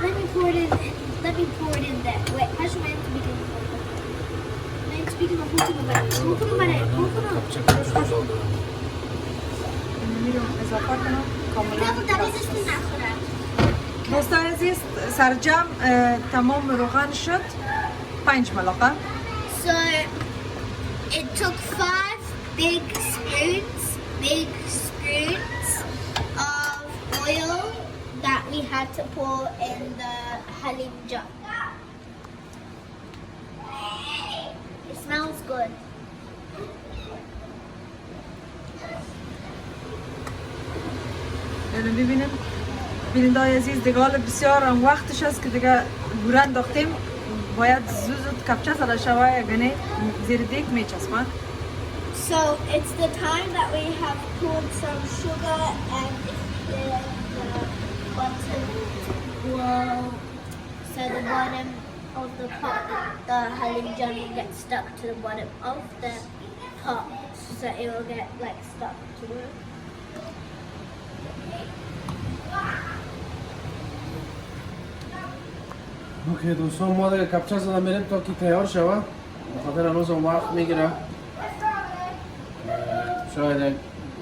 Let me pour it in let me pour it in there. Wait, how should I begin? میرم اضافه کنم کاملا Kabul, that is just natural. دوستان عزیز سرجم تمام روغن شد 5 ملاقه So it took 5 big spoons of oil that we had to pour in the Haleem jar. It smells good. یعنی ببینیم بیننده های عزیز دیگه حالا بسیار هم وقتش است که دیگه گوره انداختیم باید زود کپچه زده شوه یعنی زیر دیگ میچسبن So it's the time that we have poured some sugar and the bottom will, so the bottom of the pot, the Haleem jar will get stuck to the bottom of the pot, so it will get like stuck to it. اوکی دوستان ما دیگه کپچه زدن میریم تا که تیار شوه بخاطر هنوز هم وقت میگیره شاید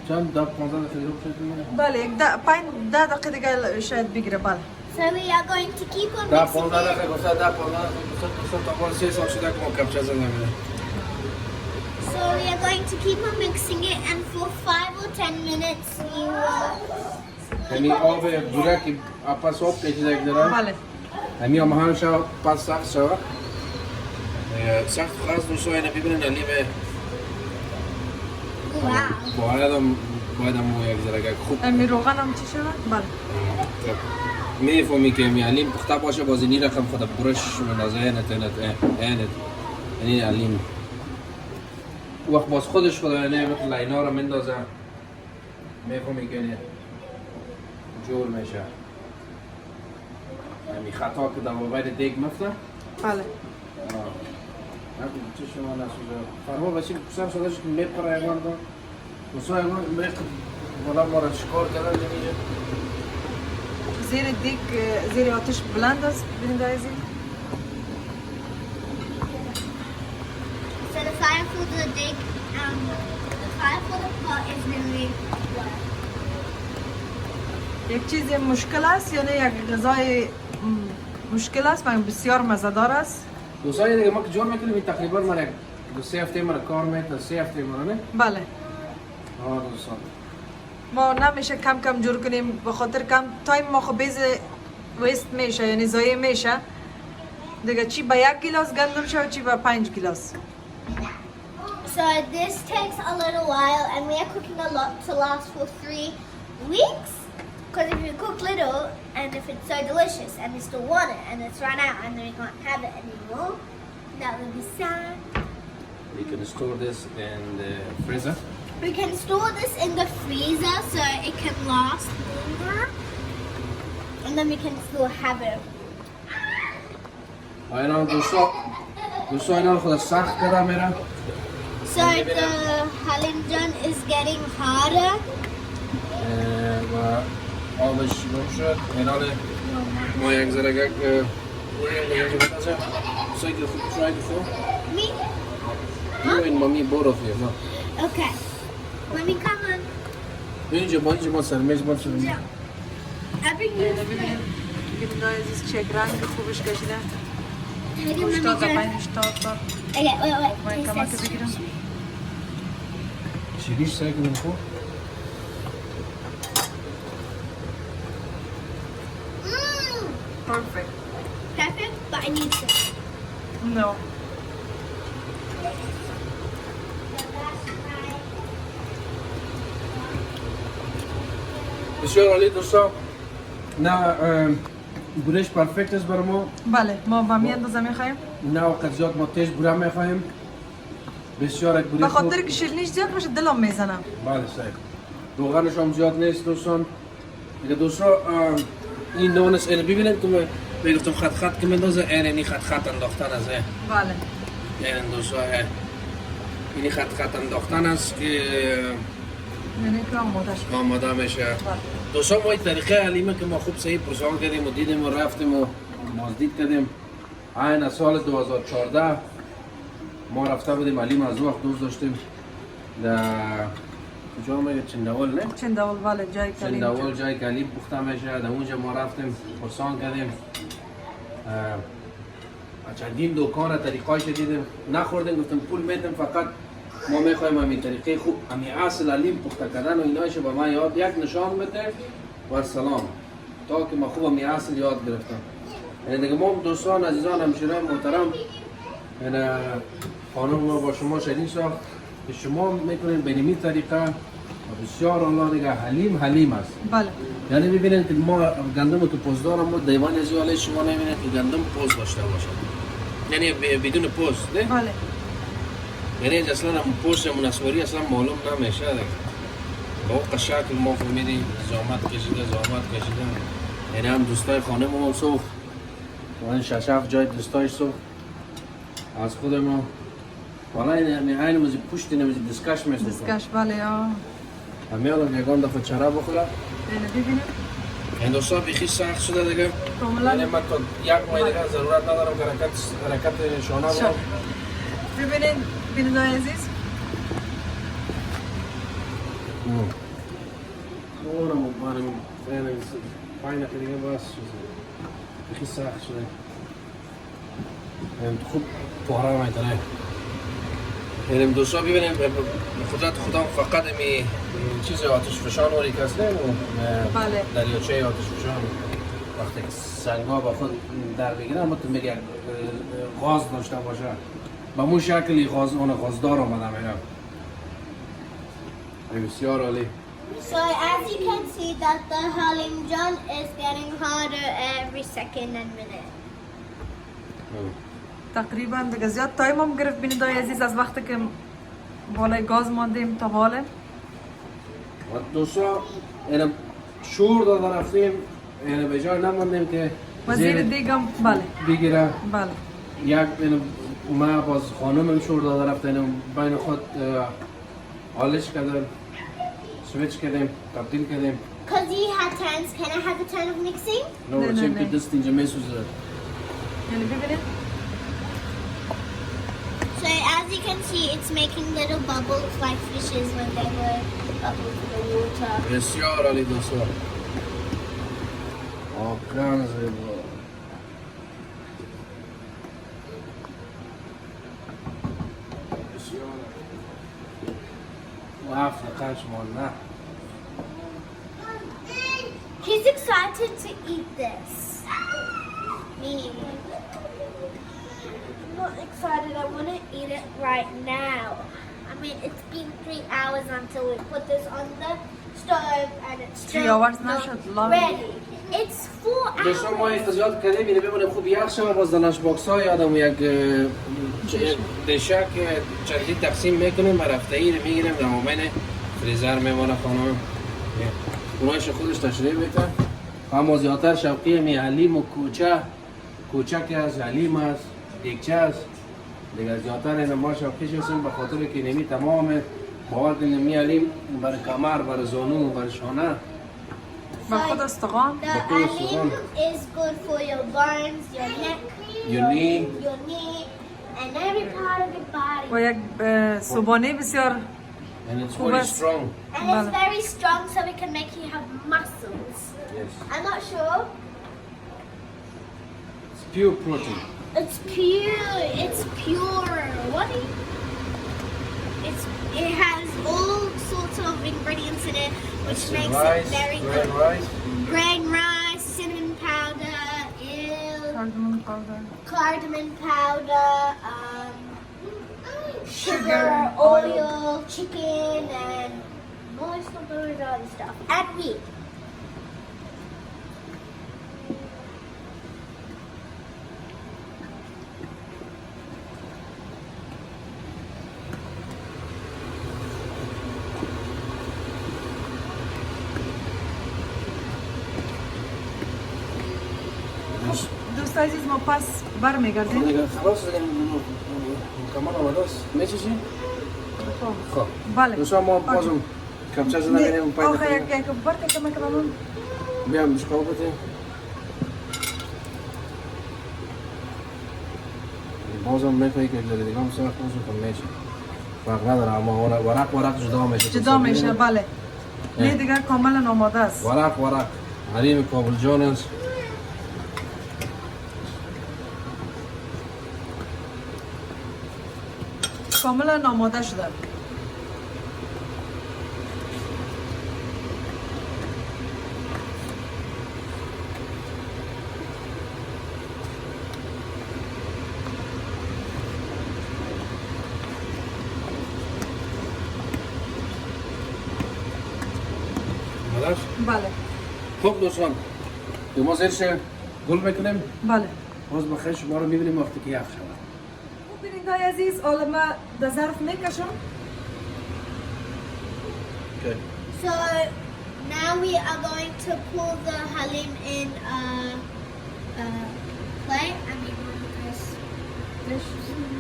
چند 10-15 دقیقه شد بله یک 5-10 دقیقه دیگه شاید بگیره بله So we are going to keep on 10-15 mixing it. دقیقه گفته 10-15 دوستان تا بار 3 سال شده که ما کپچه زدن میره So we are going to keep on mixing it, and for 5 or 10 minutes we will. یعنی آب بوره که پس آب کشیده داره بله همین هم هم شد پس سخت شد سخت خواست دوستان اینه ببینن علیم Wow. باید هم یک ذره خوب امی روغن هم چی شده؟ بله میفهمی که علیم پخته باشه بازی نی رقم خود برش منازه اینت یعنی علیم وقت باز خودش خدا یعنی مثل اینا رو مندازه میفهمی که جور میشه یعنی خطا که در باید دیگ مفته بله چه شما نسوزه فرما بسی بسر شده که میپره ایمان دار بسا ایمان میقد بالا ما را شکار کرده نمیشه زیر دیگ زیر آتش بلند است بیننده عزیز So the fire for the dig, the fire for the pot is really low. یک چیز مشکل است یعنی یک غذای مشکل است و بسیار مزه‌دار است دوستان دیگه ما که جور میکنیم این تقریبا من یک 2-3 هفته من کار میکنم 3 هفته من نه بله دوستان ما نمیشه کم کم جور کنیم به خاطر کم تایم ما خب بیز ویست میشه یعنی ضایع میشه دیگه چی به 1 گیلاس گندم شد چی به 5 گیلاس So this takes a little while, and we are cooking a lot to last for 3 weeks. Because if you cook little, and if it's so delicious, and we still want it, and it's run out, and then we can't have it anymore, that would be sad. We can store this in the freezer. We can store this in the freezer so it can last longer, and then we can still have it. اینا دوستان اینا خود سخت کرده میره So the Haleem jar is getting harder. و آبش گم شد اینا ما یک ذره یک سایگه خوب شاید خوب Me? این مامی برو فیه ما Okay. Let me come on. اینجا ما سرمیز ما سرمیز I bring you. بیننده عزیز چه رنگ خوبش کشیده Haleem, let me 80 تا try. 85 تا Okay, wait. باید Taste کمک this. بگیرم چیلیش سایگه من خوب Mmm. perfect Perfect, but I need some. no بسیار عالی دوستان نه بورش پرفکت است برای ما بله ما با می اندازه میخوایم نه وقت زیاد ما تیز بوره میخوایم بسیار یک به بوره خوب خاطر که شیرینیش زیاد باشه دلم میزنم بله صحیح روغنش هم زیاد نیست دوستان دیگه دوستان این نان است اینو ببینید که من گفتم خط خط که مندازه این خط خط انداختن است بله این دوستان این خط خط انداختن است که یعنی که آماده میشه دوستان ما این طریقه حلیمه که ما خوب صحیح پرسان کردیم و دیدیم و رفتیم و بازدید کردیم این سال 2014 ما رفته بودیم حلیم از وقت دوست داشتیم در کجا میگه چندول نه؟ چندول بله جای کلیم چندول جای کلیم پخته میشه در اونجا ما رفتیم پرسان کردیم چندین دکان طریقایش دیدیم نخوردیم گفتیم پول میدیم فقط ما میخوایم همین طریقه خوب همین اصل حلیم پخته کردن و اینایش به من یاد یک نشان بده و سلام تا که ما خوب همین اصل یاد گرفتم. یعنی دیگه ما دوستان عزیزان همشیرای محترم یعنی خانم ما با شما شدید ساخت که شما میکنید به این طریقه و بسیار الله دیگه حلیم است. بله یعنی ببینید که ما گندم تو پوز دارم ما دیوان از حاله شما نمیبینید که گندم پوز داشته باشه یعنی بدون پوز نه؟ بله یعنی اصلا هم پوز مناسوری اصلا معلوم نمیشه دیگه با اون شکل ما فهمیدیم زحمت کشیده یعنی هم دوستای خانه ما سوخت و این ششف جای دوستایش سوخت از خود ما والا این مزی پشت نمیزی دسکش میسوخت دسکش بله یا همیان یکان دفعه چرا بخوره ببینیم این دوستا بیخی سخت شده دیگه کاملا یعنی من تا یک ماه دیگه ضرورت ندارم که حرکت شانه برم ببینید بینندای عزیز اونم مبارم پایین که دیگه باز بیخی سخت شده خوب پاره میتونه یعنی دوستا ببینیم خودت خودم فقط می چیز آتش فشان وری کسته بله دریاچه آتش فشان وقتی که سنگا با خود در بگیرن مطمئن میگه غاز داشته باشه با مون شکلی غازدار آمده میگم بسیار عالی. So as you can see that the Haleem John is getting harder every second and minute. تقریبا دیگه زیاد تایم هم گرفت بینندای عزیز از وقتی که بالای گاز ماندیم تا حاله و دوستا یعنی شور داده رفتیم یعنی به جای نماندیم که وزیر دیگم بله بگیره بله یک ما باز خانمم شور داده رفت یعنی بین خود حالش کردیم سویچ کردیم تبدیل کردیم Because you had turns, can I have the turn of mixing? نو چیم که دست اینجا میسوزه یعنی ببینید So as you can see, it's making little bubbles like fishes when they were bubbles in the water. بسیار عالی دوستا آکان زیبا بسیار و هفت قنش مال نه He's excited to eat this. Me. I'm not excited. I want to eat it right now. I mean, it's been 3 hours until we put this on the stove and it's 3 still hours not long. ready. It's 4 hours. دوستان ما احتیاط کردیم اینه بمونه خوب یک شما باز دانش باکس ها یادم یک دشک چندی تقسیم میکنیم و رفته ای رو میگیریم در مومن فریزر میمانه خانم اونایش خودش تشریح میکنه اما زیادتر شوقی می حلیم و کوچک از حلیم است دیگچه است دیگه زیادتر این ما شوقیش هستیم به خاطر که نمی تمام باور کنیم می حلیم بر کمر بر زانو بر شانه با خود استقام The Haleem is good for your bones, your neck, Your knee. and every part of your body. و یک صبحانه بسیار and it's Who very was- strong. And it's very strong, so it can make you have muscles. Yes. I'm not sure. It's pure protein. It's pure. It's pure. What? It has all sorts of ingredients in it, which That's makes rice, it very red good. rice. Grain rice, cinnamon powder, cardamom powder, sugar, oil, chicken, and most of those other stuff. And meat. دوست عزیز ما پس برمیگردیم دیگه خلاص کامل آماده است. می‌چشی؟ خب. بله دوستان ما بازم کمچه زدن می‌ریم پای آخه دفعه. یک بار که کمک کنم بیام مشکل بده. بازم میخوایی که جلوی دیگه هم سرخ بازم کم میشه فرق نداره اما ورق جدا میشه جدا میشه بله نه دیگه کاملا آماده است ورق حلیم کابل جان است کاملا آماده شده بله خب دوستان ما زیرش گل میکنیم بله باز بخیر شما رو میبینیم وقتی که یخ شود خب بیننده‌های عزیز حالا ما در ظرف میکشم okay. So now we are going to pour the halim in a plate. I mean,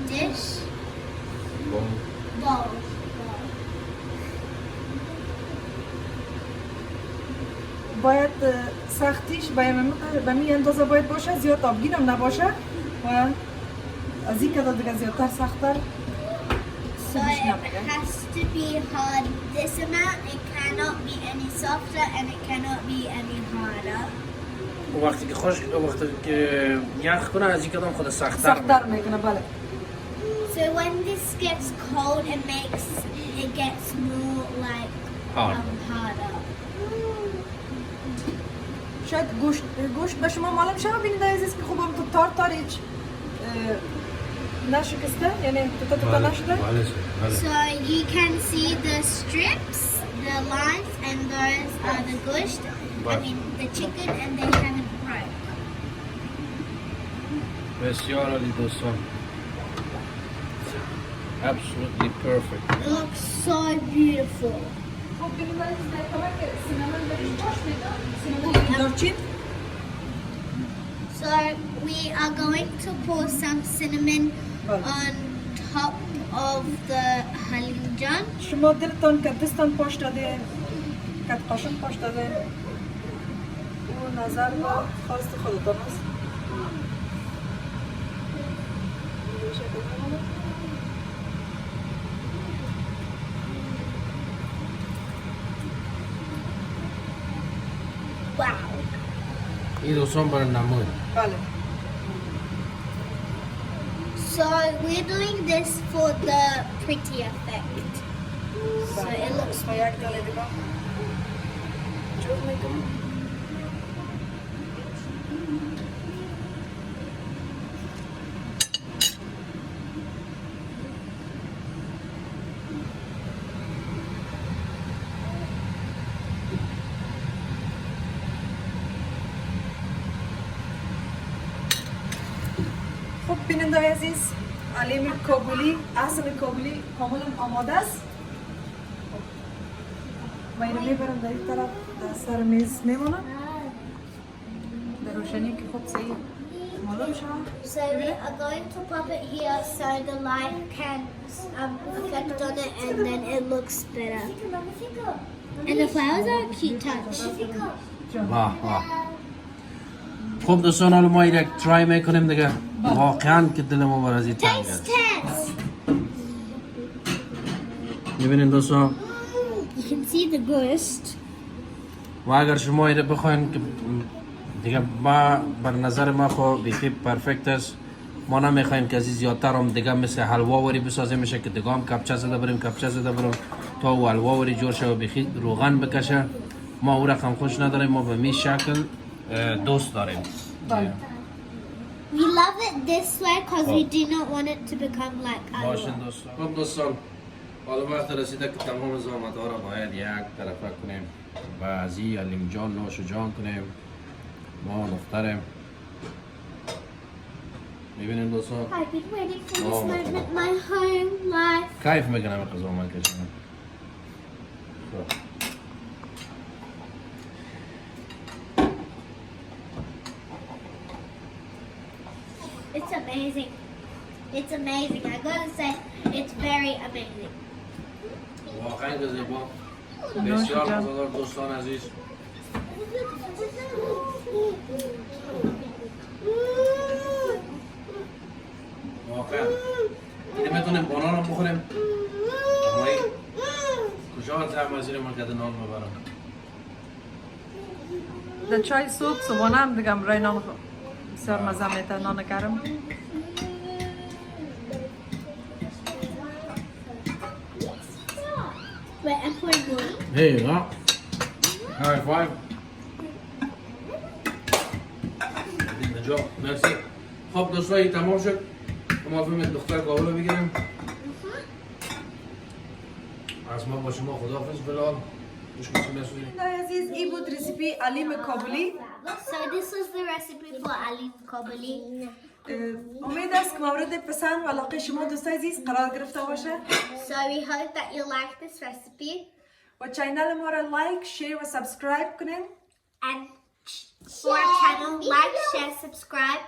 dish. Bowl. باید سختیش به می اندازه باید باشه زیاد آبگین هم نباشه و از این کدر دیگه زیادتر سختتر So it has to be hard this amount. It cannot be any softer and it cannot be any harder. وقتی که خشک وقتی که یخ کنه از این کدام خود سختتر میکنه بله So when this gets cold it gets more like harder. شاید گوشت به شما معلوم شما بیننده عزیز که خوب هم تو تار هیچ نشکسته یعنی تو نشده So you can see the strips, the lines, and those are the gusht. I mean the chicken, and they haven't broke. بسیار عالی دوستان Absolutely perfect. It looks so beautiful. خب بیننده عزیز در کمک سینمون بهش باش میدم سینمون دارچین So we are going to pour some cinnamon on top of the halim jan. شما دلتان که دستان پاش داده که قاشق پاش داده و نظر با خواست خودتان است Wow. این دوستان برای نمود بله So we're doing this for the pretty effect. So it looks با یک داله دیگه جور میکنم خب بیننده عزیز حلیم کابلی اصل کابلی کاملا آماده است و اینو میبرم در این طرف در سر میز میمونم در روشنی که خوب صحیح معلوم شد So we are going to pop it here so the light can affect on it and then it looks better. And the flowers are a cute touch. واه خب دوستان حالا ما یک ترای میکنیم دیگه واقعا که دل ما بر از این تنگ است Taste test! میبینین دوستان You can see the ghost. و اگر شما ایره بخواین که دیگه ما بر نظر ما خو بیخی پرفکت است ما نمیخوایم که از این زیادتر هم دیگه مثل حلوا وری بسازیم میشه که دیگه هم کپچه زده بریم تا و حلوا وری جور شه و بیخی روغن بکشه ما او رقم خوش نداریم ما به می شکل دوست داریم We love it this way because we do not want it to become like باشین alwa. دوستان خب دوستان حالا وقت رسیده که تمام زحمت ها را باید یک طرفه کنیم و از این حلیم جان نوش جان کنیم ما دخترم میبینیم دوستان I've been waiting for this moment my whole life. کیف میکنم این قضا من کشم It's amazing. It's amazing. I gotta say, it's very amazing. واقعا که زیبا بسیار مزادار دوستان عزیز واقعا در چای صبح صبحانه هم دیگه برای نان بسیار مزه میده نان گرم. Wait, I'm pouring more. Here you go. High five. اینجا مرسی. خب دوستایی تمام شد. ما فیلم دختر کابل رو بگیریم. از ما با شما خداحافظ فلان. عزیز این بود رسیپی حلیم کابلی. So this was the recipe for Haleem Kabuli. امید است که مورد پسند و علاقه شما دوستای عزیز قرار گرفته باشه. So we hope that you like this recipe و چینل ما را لایک، شیر و سابسکرایب کنین. and for our channel, like, share, subscribe,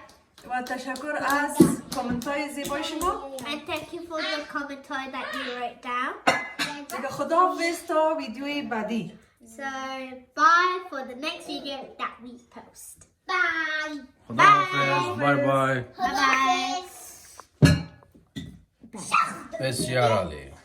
و تشکر از کامنت های زیبای شما. and thank you for the commentary that you wrote down. دیگه خداحافظ تا ویدیوی بعدی. So bye for the next video that we post. Bye. خداحافظ. بای بای. Bye bye. بسیار عالی.